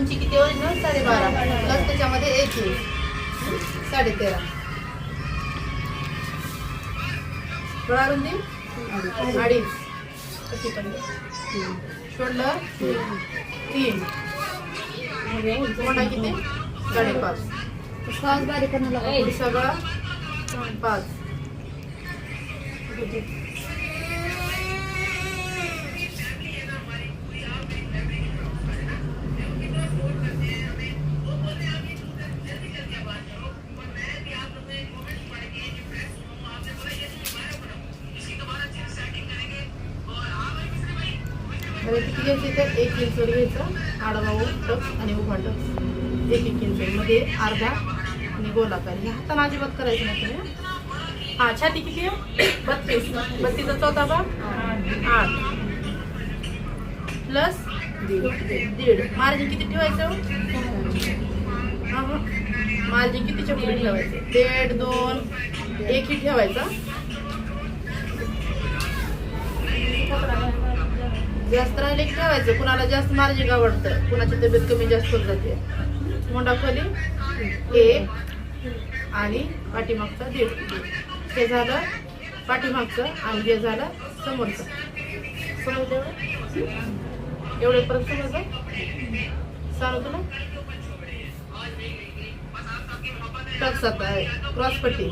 उंची किती original 12.5 plus त्याच्यामध्ये 1 इंच 13.5 गळा रुंदी 2.5 शोल्डर 3 मोठा किती 5.5 श्वास बारीक करण्याला सगळं 5 किती घ्यायचे तर 1 इंच वर घ्यायचं आडवा टक्स आणि उभा टक्स 1 इंच मध्ये अर्धा आणि गोलाकार हे हाताने अजिबात करायचं नाही तुम्ही. हा छाती किती आहे 32 32चा चौथा भाग 8 प्लस 1.5 मार्जिन किती ठेवायचं मार्जिन कितीच्या पुढे ठेवायचं 1.5 2 1 ही ठेवायचा. जास्त राहिले की ठेवायचं कुणाला जास्त मार्जिन आवडतं कुणाची तब्येत कमी जास्त होत जाते. मोंडा खोली 1 आणि पाठीमागचा 1.5 हे झालं पाठीमागचं आणि हे झालं समोरचं. समजलं एवढे परत समजलं सांगू तुला टक्स आता क्रॉसपट्टी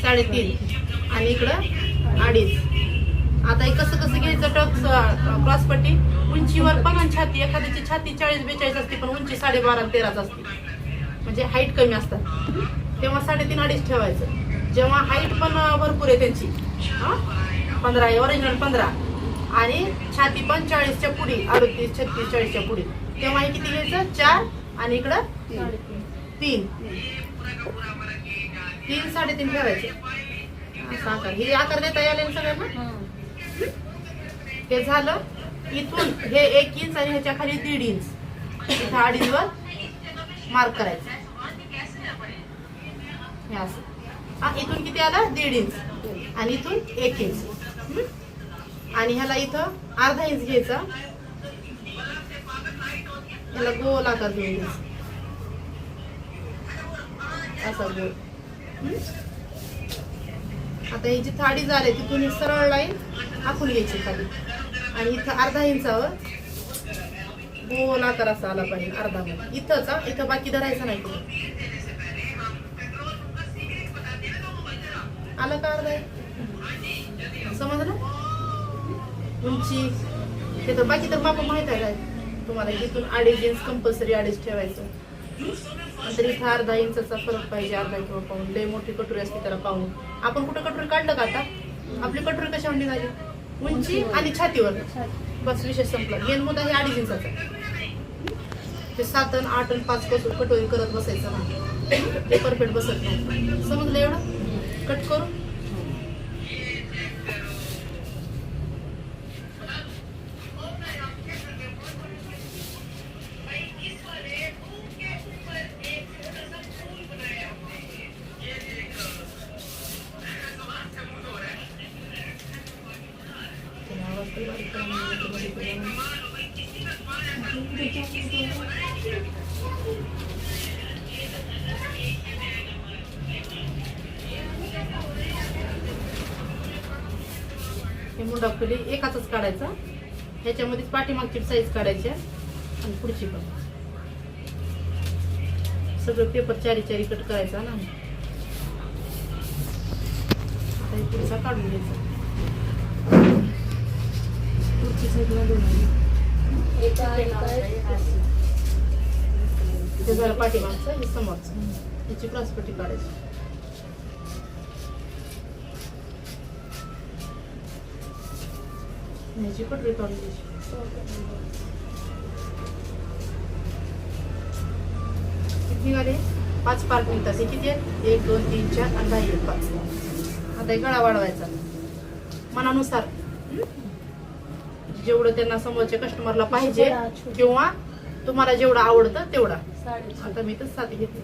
3.5 आणि इकडं 2.5. आता हे कसं कसं घ्यायचं टक्स क्रॉसपट्टी उंचीवर पण आणि छाती एखाद्याची छाती 40-42 असते पण उंची 12.5 13 असते म्हणजे हाईट कमी असतात तेव्हा 3.5 2.5 ठेवायचं. जेव्हा हाईट पण भरपूर आहे त्यांची 15 आहे ओरिजिनल 15 आणि छाती पण 40च्या पुढे 38 36 40च्या पुढे तेव्हा हे किती घ्यायचं 4 आणि इकडं 3 3.5 ठेवायचे. आकार हे आकार देता येईल सगळ्यांना. हे झालं इथून हे 1 इंच आणि ह्याच्या खाली 1.5 इंच इथं 2.5 वर मार्क करायचं हे असं. इथून किती आला 1.5 इंच आणि इथून 1 इंच आणि ह्याला इथं अर्धा इंच घ्यायचा ह्याला गोल आकार देऊन घ्यायचा असा गोल. आता ही जी थाळी झाली तिथून ही सरळ लाईन आखून घ्यायची खाली आणि इथं अर्धा इंचावर गोल आकार असा आला पाहिजे अर्धा मध्ये इथंच इथं बाकी धरायचं नाही तुम्ही. आलं का अर्धा समजलं उंची हे तर बाकी तर बाबा माहित आहे काय तुम्हाला इथून 2.5 इंच कंपल्सरी 2.5 ठेवायचं नंतर इथं अर्धा इंचाचा फरक पाहिजे अर्धा किंवा पाऊन. लय मोठी कटोरी असते त्याला पाहून आपण कुठं कटोरी काढलं का आता आपली कटोरी कशावर निघाली उंची आणि छातीवर बस विषय संपला. मेन मुद्दा हे 2.5 इंचाचा ते 7 आणि 8 आणि 5 पासून कटोरी करत बसायचं नाही ते परफेक्ट बसत नाही. समजलं एवढं कट करू हे मुंडा खोली एकाच काढायचा ह्याच्यामध्ये पाठीमागची साईज काढायची आणि पुढची पण सगळं पेपर 4 कट करायचा ना. आता पुढचा काढून घ्यायचा पुढची साईड हे झालं पाठीमागचं हे समोरचं ह्याची क्रॉसपट्टी काढायची. ह्याची कटोरी काढून घ्यायची. किती निघाले 5 पार्ट निघतात. हे किती आहेत 1 2 3 4 आणि 5. आता हे गळा वाढवायचा मनानुसार जेवढं त्यांना समोरच्या कस्टमरला पाहिजे किंवा तुम्हाला जेवढं आवडतं तेवढा. आता मी तर 7 घेते.